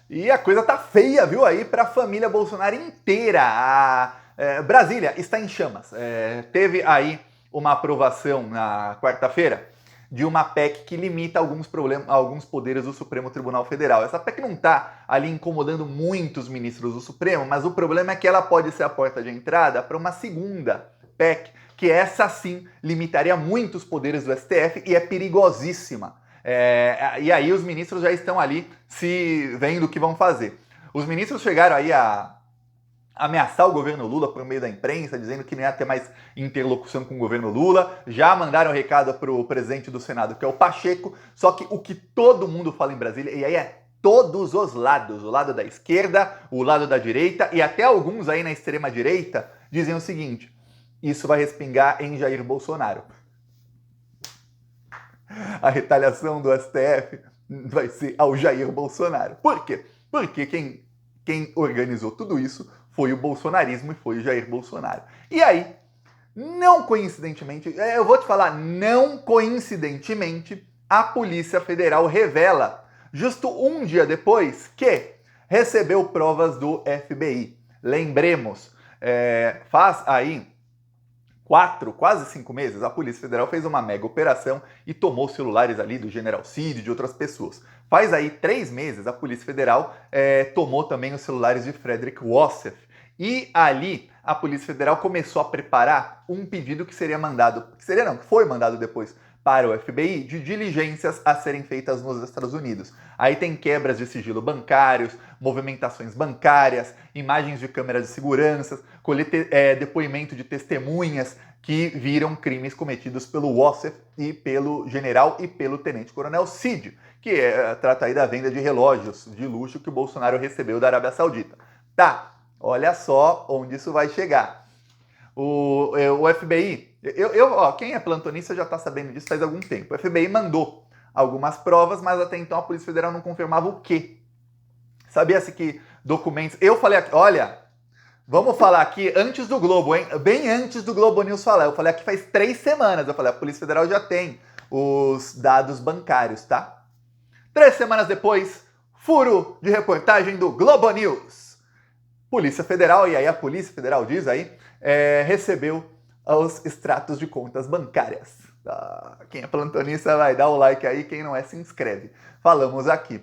E a coisa tá feia, viu, aí para a família Bolsonaro inteira. Brasília está em chamas. Teve aí uma aprovação na quarta-feira de uma PEC que limita alguns poderes do Supremo Tribunal Federal. Essa PEC não está ali incomodando muitos ministros do Supremo, mas o problema é que ela pode ser a porta de entrada para uma segunda PEC, que essa sim limitaria muitos poderes do STF e é perigosíssima. E aí os ministros já estão ali se vendo o que vão fazer. Os ministros chegaram aí a ameaçar o governo Lula por meio da imprensa, dizendo que não ia ter mais interlocução com o governo Lula, já mandaram recado para o presidente do Senado, que é o Pacheco, só que o que todo mundo fala em Brasília, e aí é todos os lados, o lado da esquerda, o lado da direita, e até alguns aí na extrema direita, dizem o seguinte: isso vai respingar em Jair Bolsonaro. A retaliação do STF vai ser ao Jair Bolsonaro. Por quê? Porque quem organizou tudo isso foi o bolsonarismo e foi o Jair Bolsonaro. E aí, não coincidentemente, eu vou te falar, não coincidentemente, a Polícia Federal revela, justo um dia depois, que recebeu provas do FBI. Lembremos, faz aí 4, quase 5 meses, a Polícia Federal fez uma mega operação e tomou celulares ali do General Cid e de outras pessoas. Faz aí 3 meses, a Polícia Federal tomou também os celulares de Frederick Wassef. E ali, a Polícia Federal começou a preparar um pedido que foi mandado depois para o FBI, de diligências a serem feitas nos Estados Unidos. Aí tem quebras de sigilo bancários, movimentações bancárias, imagens de câmeras de segurança, depoimento de testemunhas que viram crimes cometidos pelo Wassef e pelo general e pelo tenente-coronel Cid, que trata aí da venda de relógios de luxo que o Bolsonaro recebeu da Arábia Saudita. Tá, olha só onde isso vai chegar. O FBI, quem é plantonista já está sabendo disso faz algum tempo. O FBI mandou algumas provas, mas até então a Polícia Federal não confirmava o quê. Sabia-se que documentos... Eu falei aqui, olha, vamos falar aqui antes do Globo, hein? Bem antes do Globo News falar. Eu falei aqui faz 3 semanas. Eu falei, a Polícia Federal já tem os dados bancários, tá? 3 semanas depois, furo de reportagem do Globo News. Polícia Federal, e aí a Polícia Federal diz aí, recebeu os extratos de contas bancárias. Quem é plantonista vai dar o like aí, quem não é se inscreve. Falamos aqui.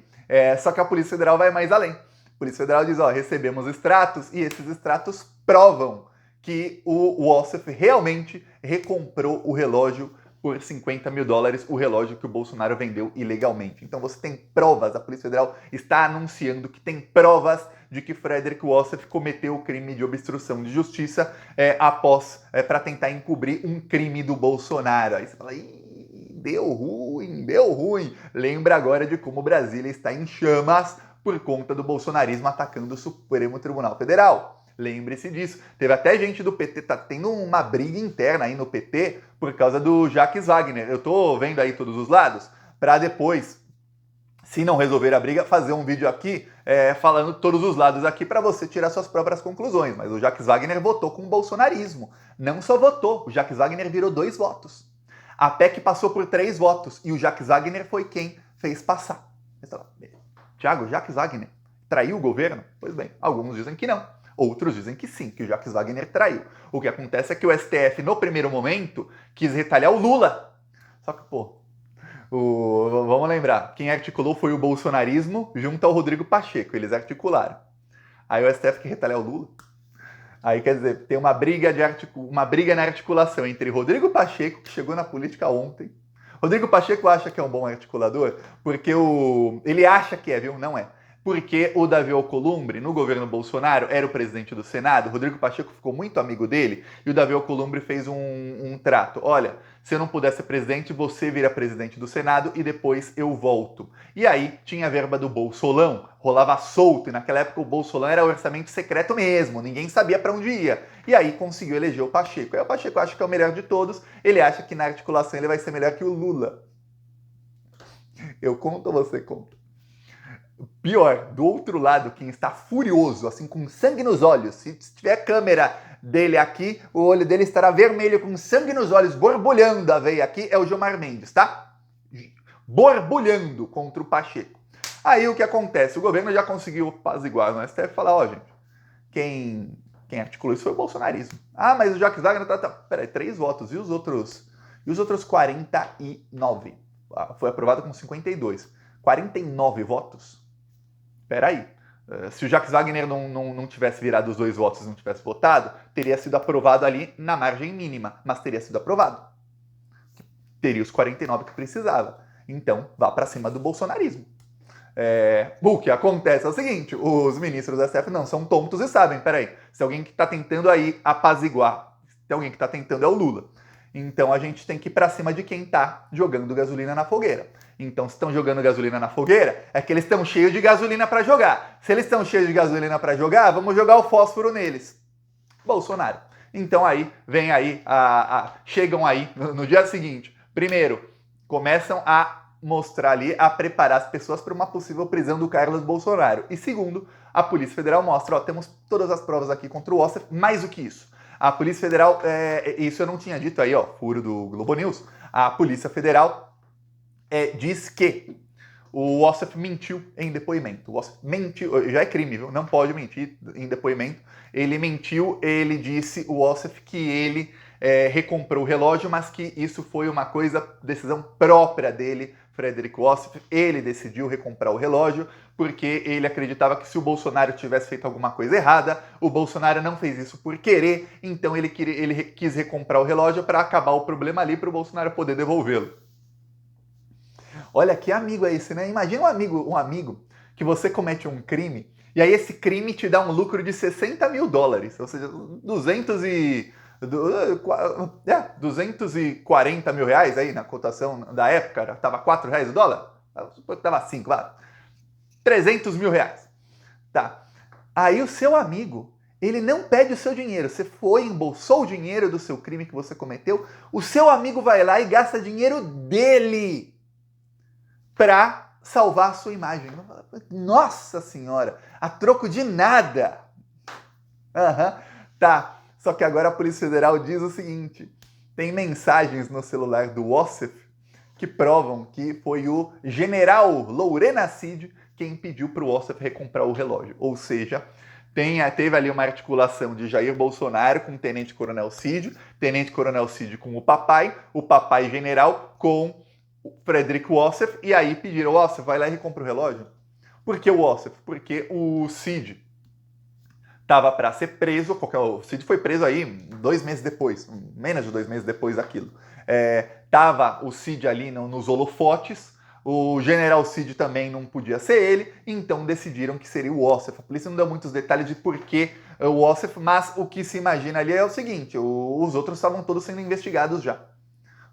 Só que a Polícia Federal vai mais além. A Polícia Federal diz, recebemos extratos e esses extratos provam que o Wassef realmente recomprou o relógio por $50 mil, o relógio que o Bolsonaro vendeu ilegalmente. Então você tem provas, a Polícia Federal está anunciando que tem provas de que Frederick Wassef cometeu o crime de obstrução de justiça para tentar encobrir um crime do Bolsonaro. Aí você fala, deu ruim. Lembra agora de como Brasília está em chamas por conta do bolsonarismo atacando o Supremo Tribunal Federal. Lembre-se disso. Teve até gente do PT, tá tendo uma briga interna aí no PT por causa do Jacques Wagner. Eu tô vendo aí todos os lados, para depois, se não resolver a briga, fazer um vídeo aqui falando todos os lados aqui para você tirar suas próprias conclusões. Mas o Jacques Wagner votou com o bolsonarismo. Não só votou, o Jacques Wagner virou 2 votos. A PEC passou por 3 votos e o Jacques Wagner foi quem fez passar. Tiago, Jacques Wagner traiu o governo? Pois bem, alguns dizem que não. Outros dizem que sim, que o Jacques Wagner traiu. O que acontece é que o STF, no primeiro momento, quis retaliar o Lula. Só que, vamos lembrar, quem articulou foi o bolsonarismo junto ao Rodrigo Pacheco. Eles articularam. Aí o STF quer retaliar o Lula. Aí, quer dizer, tem uma briga na articulação entre Rodrigo Pacheco, que chegou na política ontem. Rodrigo Pacheco acha que é um bom articulador, porque ele acha que é, viu? Não é. Porque o Davi Alcolumbre, no governo Bolsonaro, era o presidente do Senado, o Rodrigo Pacheco ficou muito amigo dele, e o Davi Alcolumbre fez um trato. Olha, se eu não puder ser presidente, você vira presidente do Senado e depois eu volto. E aí tinha a verba do Bolsolão, rolava solto, e naquela época o Bolsolão era orçamento secreto mesmo, ninguém sabia para onde ia. E aí conseguiu eleger o Pacheco. Aí o Pacheco acha que é o melhor de todos, ele acha que na articulação ele vai ser melhor que o Lula. Eu conto ou você conta? Pior, do outro lado, quem está furioso, assim, com sangue nos olhos, se tiver câmera dele aqui, o olho dele estará vermelho, com sangue nos olhos, borbulhando a veia aqui, é o Gilmar Mendes, tá? Borbulhando contra o Pacheco. Aí o que acontece? O governo já conseguiu apaziguar no STF e falar, ó, gente, quem articulou isso foi o bolsonarismo. Ah, mas o Jacques Wagner peraí, 3 votos. E os outros 49? Foi aprovado com 52. 49 votos? Peraí. Se o Jacques Wagner não tivesse virado os 2 votos e não tivesse votado, teria sido aprovado ali na margem mínima, mas teria sido aprovado. Teria os 49 que precisava. Então, vá para cima do bolsonarismo. O que acontece é o seguinte, os ministros da STF não são tontos e sabem, peraí, se alguém que está tentando aí apaziguar, se alguém que está tentando é o Lula. Então a gente tem que ir para cima de quem está jogando gasolina na fogueira. Então se estão jogando gasolina na fogueira, é que eles estão cheios de gasolina para jogar. Se eles estão cheios de gasolina para jogar, vamos jogar o fósforo neles. Bolsonaro. Então aí, vem aí, chegam aí no dia seguinte. Primeiro, começam a mostrar ali, a preparar as pessoas para uma possível prisão do Carlos Bolsonaro. E segundo, a Polícia Federal mostra, ó, temos todas as provas aqui contra o Ossef, mais do que isso. A Polícia Federal, isso eu não tinha dito aí, ó, furo do Globo News, a Polícia Federal diz que o Ossef mentiu em depoimento. O Ossef mentiu, já é crime, viu? Não pode mentir em depoimento. Ele mentiu, ele disse, o Ossef, que ele recomprou o relógio, mas que isso foi uma decisão própria dele, Frederico Ossef. Ele decidiu recomprar o relógio porque ele acreditava que se o Bolsonaro tivesse feito alguma coisa errada, o Bolsonaro não fez isso por querer, então ele quis recomprar o relógio para acabar o problema ali, para o Bolsonaro poder devolvê-lo. Olha que amigo é esse, né? Imagina um amigo que você comete um crime e aí esse crime te dá um lucro de $60 mil, ou seja, 240 mil reais aí na cotação da época, tava R$4 o dólar? Tava 5, lá. 300 mil reais. Tá. Aí o seu amigo, ele não pede o seu dinheiro. Você foi, embolsou o dinheiro do seu crime que você cometeu, o seu amigo vai lá e gasta dinheiro dele pra salvar a sua imagem. Nossa senhora, a troco de nada. Tá. Só que agora a Polícia Federal diz o seguinte, tem mensagens no celular do Ossef que provam que foi o general Lorena Cid quem pediu para o Ossef recomprar o relógio. Ou seja, teve ali uma articulação de Jair Bolsonaro com o Tenente Coronel Cid com o papai general com o Frederico Ossef, e aí pediram, Ossef, vai lá e recompra o relógio. Por que o Ossef? Porque o Cid estava para ser preso, o Cid foi preso aí 2 meses depois, menos de 2 meses depois daquilo. Tava o Cid ali nos holofotes, o general Cid também não podia ser ele, então decidiram que seria o Ossef. A polícia não deu muitos detalhes de por que o Ossef, mas o que se imagina ali é o seguinte, os outros estavam todos sendo investigados já.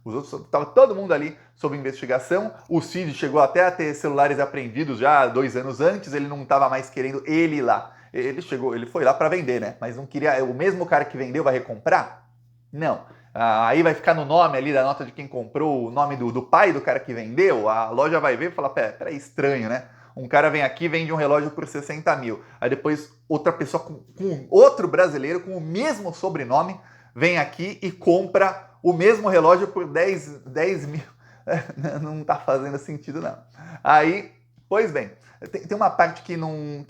Estava todo mundo ali sob investigação. O Cid chegou até a ter celulares apreendidos já 2 anos antes, ele não estava mais querendo ele ir lá. Ele foi lá para vender, né? Mas não queria. O mesmo cara que vendeu vai recomprar? Não. Aí vai ficar no nome ali da nota de quem comprou, o nome do pai do cara que vendeu. A loja vai ver e fala: peraí, estranho, né? Um cara vem aqui e vende um relógio por 60 mil. Aí depois outra pessoa com outro brasileiro com o mesmo sobrenome vem aqui e compra o mesmo relógio por 10 mil. Não tá fazendo sentido, não. Aí, pois bem, tem uma parte que não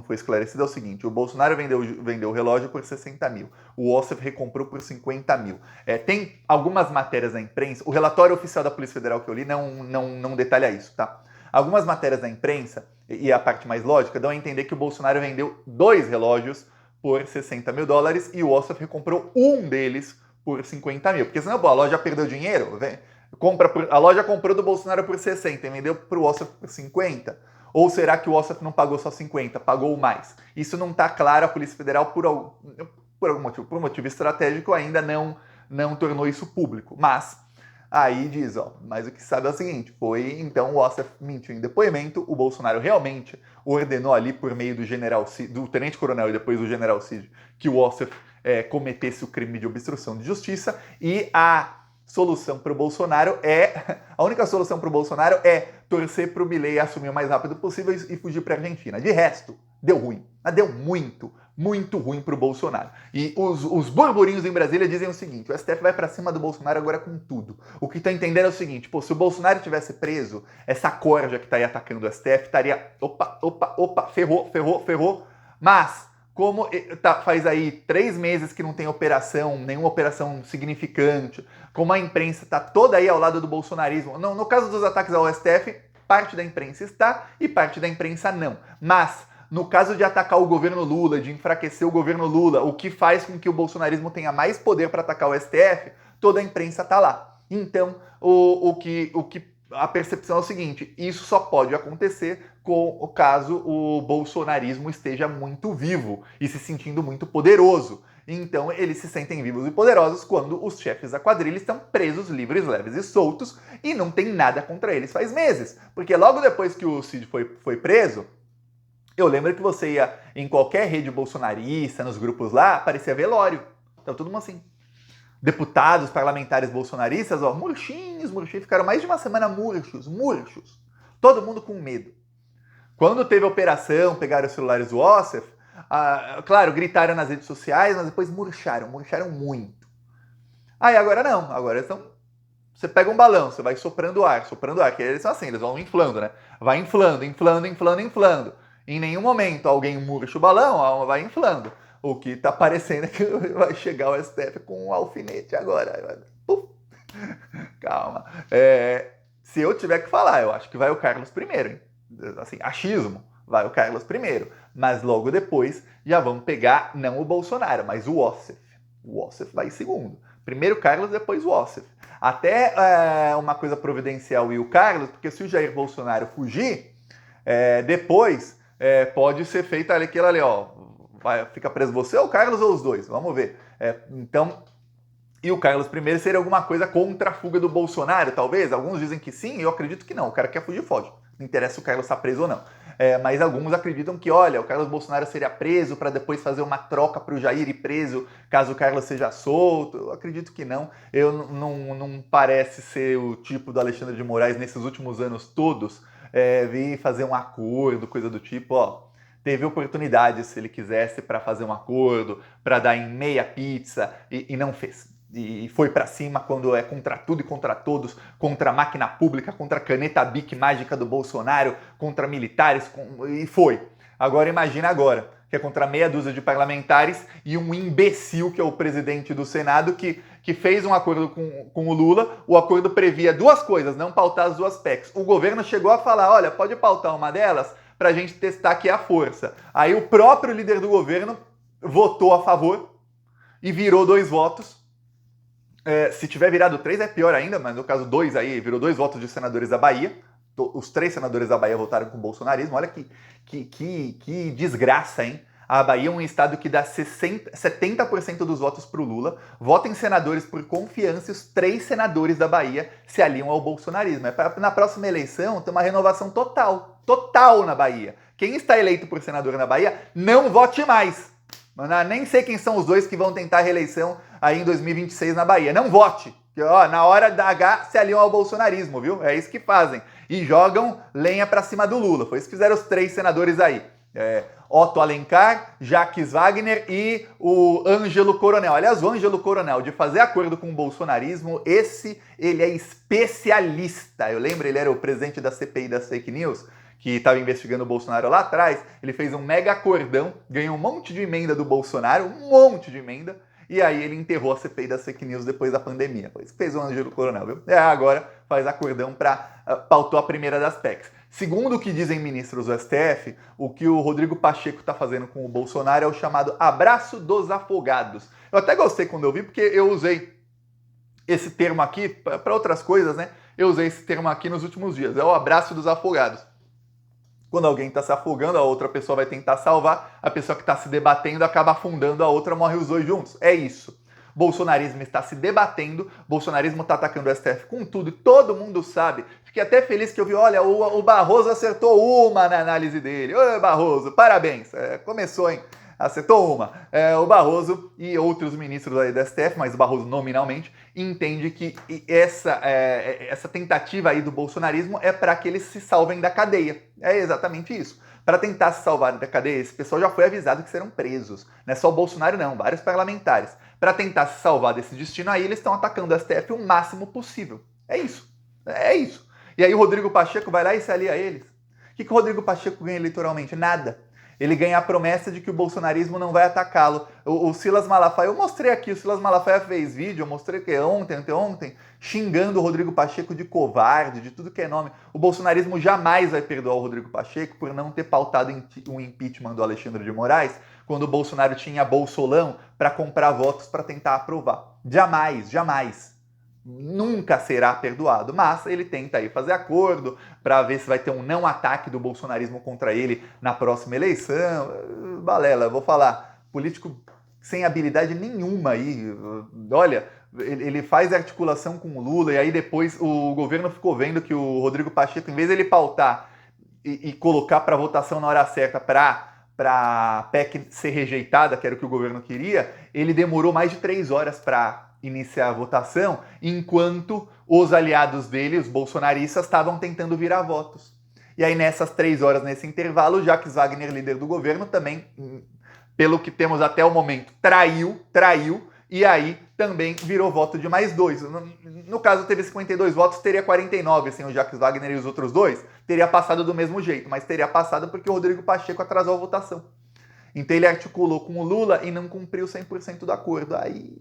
foi esclarecida, é o seguinte, o Bolsonaro vendeu o relógio por 60 mil, o Ossef recomprou por 50 mil. Tem algumas matérias na imprensa, o relatório oficial da Polícia Federal que eu li não detalha isso, tá? Algumas matérias da imprensa, e a parte mais lógica, dão a entender que o Bolsonaro vendeu 2 relógios por $60 mil e o Ossef recomprou um deles por 50 mil. Porque senão, a loja perdeu dinheiro, a loja comprou do Bolsonaro por 60 e vendeu para o Ossef por 50? Ou será que o Ossef não pagou só 50, pagou mais? Isso não está claro, a Polícia Federal, por algum motivo, por motivo estratégico, ainda não tornou isso público. Mas aí diz, mas o que se sabe é o seguinte, então o Ossef mentiu em depoimento, o Bolsonaro realmente ordenou ali por meio do Tenente Coronel e depois do General Cid, que o Ossef cometesse o crime de obstrução de justiça, e a única solução para o Bolsonaro é torcer para o Milei assumir o mais rápido possível e fugir para a Argentina. De resto, deu ruim. Mas deu muito ruim pro Bolsonaro. E os burburinhos em Brasília dizem o seguinte: o STF vai para cima do Bolsonaro agora com tudo. O que tá entendendo é o seguinte: pô, se o Bolsonaro tivesse preso, essa corja que tá aí atacando o STF estaria opa, ferrou. Mas, como faz aí 3 meses que não tem operação, nenhuma operação significante, como a imprensa tá toda aí ao lado do bolsonarismo, não, no caso dos ataques ao STF, parte da imprensa está e parte da imprensa não. Mas, no caso de atacar o governo Lula, de enfraquecer o governo Lula, o que faz com que o bolsonarismo tenha mais poder para atacar o STF, toda a imprensa está lá. Então, a percepção é o seguinte: isso só pode acontecer com o caso o bolsonarismo esteja muito vivo e se sentindo muito poderoso. Então, eles se sentem vivos e poderosos quando os chefes da quadrilha estão presos, livres, leves e soltos e não tem nada contra eles faz meses. Porque logo depois que o Cid foi preso, eu lembro que você ia em qualquer rede bolsonarista, nos grupos lá, aparecia velório. Então, todo mundo assim. Deputados, parlamentares bolsonaristas, ó, murchinhos, ficaram mais de uma semana murchos. Todo mundo com medo. Quando teve a operação, pegaram os celulares do Ossef, claro, gritaram nas redes sociais, mas depois murcharam muito. Aí agora não, agora estão... Você pega um balão, você vai soprando ar, que eles são assim, eles vão inflando, né? Vai inflando. Em nenhum momento alguém murcha o balão, vai inflando. O que tá parecendo é que vai chegar o STF com um alfinete agora. Calma. Se eu tiver que falar, eu acho que vai o Carlos I. Assim, achismo, vai o Carlos I. Mas logo depois já vamos pegar não o Bolsonaro, mas o Ossef. O Ossef vai em segundo. Primeiro o Carlos, depois o Ossef. Até uma coisa providencial e o Carlos, porque se o Jair Bolsonaro fugir, depois pode ser feita aquilo ali, ó. Fica preso você ou o Carlos ou os dois? Vamos ver. Então, e o Carlos I seria alguma coisa contra a fuga do Bolsonaro, talvez? Alguns dizem que sim, eu acredito que não. O cara quer fugir, foge. Não interessa se o Carlos está preso ou não. Mas alguns acreditam que, olha, o Carlos Bolsonaro seria preso para depois fazer uma troca para o Jair ir preso, caso o Carlos seja solto. Eu acredito que não. Não parece ser o tipo do Alexandre de Moraes nesses últimos anos todos vir fazer um acordo, coisa do tipo, ó. Teve oportunidade, se ele quisesse, para fazer um acordo, para dar em meia pizza, e não fez. E foi para cima quando é contra tudo e contra todos, contra a máquina pública, contra a caneta Bic mágica do Bolsonaro, contra militares, e foi. Agora imagina agora, que é contra meia dúzia de parlamentares e um imbecil que é o presidente do Senado que fez um acordo com o Lula. O acordo previa 2 coisas, não pautar as 2 PECs. O governo chegou a falar, olha, pode pautar uma delas, para a gente testar aqui a força. Aí o próprio líder do governo votou a favor e virou 2 votos. Se tiver virado 3 é pior ainda, mas no caso 2 aí, virou 2 votos de senadores da Bahia. Os 3 senadores da Bahia votaram com o bolsonarismo. Olha que desgraça, hein? A Bahia é um estado que dá 70% dos votos para o Lula, vota em senadores por confiança e os 3 senadores da Bahia se aliam ao bolsonarismo. Na próxima eleição tem uma renovação total na Bahia. Quem está eleito por senador na Bahia, não vote mais. Nem sei quem são os 2 que vão tentar a reeleição aí em 2026 na Bahia. Não vote. Porque, ó, na hora da H se aliam ao bolsonarismo, viu? É isso que fazem. E jogam lenha para cima do Lula. Foi isso que fizeram os 3 senadores aí. Otto Alencar, Jacques Wagner e o Ângelo Coronel. Aliás, o Ângelo Coronel, de fazer acordo com o bolsonarismo, ele é especialista. Eu lembro, ele era o presidente da CPI das fake news, que estava investigando o Bolsonaro lá atrás. Ele fez um mega acordão, ganhou um monte de emenda do Bolsonaro, e aí ele enterrou a CPI das fake news depois da pandemia. Foi isso que fez o Ângelo Coronel, viu? Agora faz acordão para pautou a primeira das PECs. Segundo o que dizem ministros do STF, o que o Rodrigo Pacheco está fazendo com o Bolsonaro é o chamado abraço dos afogados. Eu até gostei quando eu vi, porque eu usei esse termo aqui para outras coisas, né? Eu usei esse termo aqui nos últimos dias, é o abraço dos afogados. Quando alguém está se afogando, a outra pessoa vai tentar salvar, a pessoa que está se debatendo acaba afundando a outra, morre os 2 juntos. É isso. Bolsonarismo está se debatendo, bolsonarismo está atacando o STF com tudo e todo mundo sabe. Fiquei até feliz que eu vi, olha, o Barroso acertou uma na análise dele. Ô, Barroso, parabéns. Começou, hein? Acertou uma. O Barroso e outros ministros aí do STF, mas o Barroso nominalmente, entende que essa tentativa aí do bolsonarismo é para que eles se salvem da cadeia. É exatamente isso. para tentar se salvar da cadeia. Esse pessoal já foi avisado que serão presos. Não é só o Bolsonaro não, vários parlamentares. Para tentar se salvar desse destino aí, eles estão atacando o STF o máximo possível. É isso. É isso. E aí o Rodrigo Pacheco vai lá e se alia a eles. O que o Rodrigo Pacheco ganha eleitoralmente? Nada. Ele ganha a promessa de que o bolsonarismo não vai atacá-lo. O Silas Malafaia, eu mostrei aqui, o Silas Malafaia fez vídeo, eu mostrei que ontem, xingando o Rodrigo Pacheco de covarde, de tudo que é nome. O bolsonarismo jamais vai perdoar o Rodrigo Pacheco por não ter pautado o impeachment do Alexandre de Moraes, quando o Bolsonaro tinha bolsolão para comprar votos para tentar aprovar. Jamais, jamais. Nunca será perdoado, mas ele tenta aí fazer acordo para ver se vai ter um não ataque do bolsonarismo contra ele na próxima eleição. Balela, vou falar, político sem habilidade nenhuma aí. Olha, ele faz articulação com o Lula e aí depois o governo ficou vendo que o Rodrigo Pacheco, em vez de ele pautar e colocar para votação na hora certa para a PEC ser rejeitada, que era o que o governo queria, ele demorou mais de 3 horas para iniciar a votação, enquanto os aliados dele, os bolsonaristas, estavam tentando virar votos. E aí nessas 3 horas, nesse intervalo, Jacques Wagner, líder do governo, também, pelo que temos até o momento, traiu, e aí também virou voto de mais 2. No caso, teve 52 votos, teria 49, assim, o Jacques Wagner e os outros 2, teria passado do mesmo jeito, mas teria passado porque o Rodrigo Pacheco atrasou a votação. Então ele articulou com o Lula e não cumpriu 100% do acordo. Aí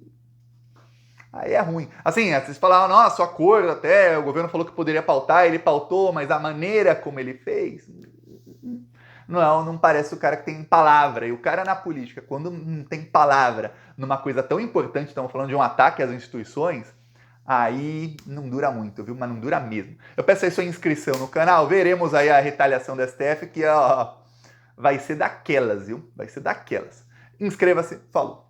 é ruim. Assim, vocês falaram, nossa, o acordo até, o governo falou que poderia pautar, ele pautou, mas a maneira como ele fez, não parece o cara que tem palavra. E o cara na política, quando não tem palavra numa coisa tão importante, estamos falando de um ataque às instituições, aí não dura muito, viu? Mas não dura mesmo. Eu peço aí sua inscrição no canal, veremos aí a retaliação do STF, que ó, vai ser daquelas, viu? Vai ser daquelas. Inscreva-se, falou!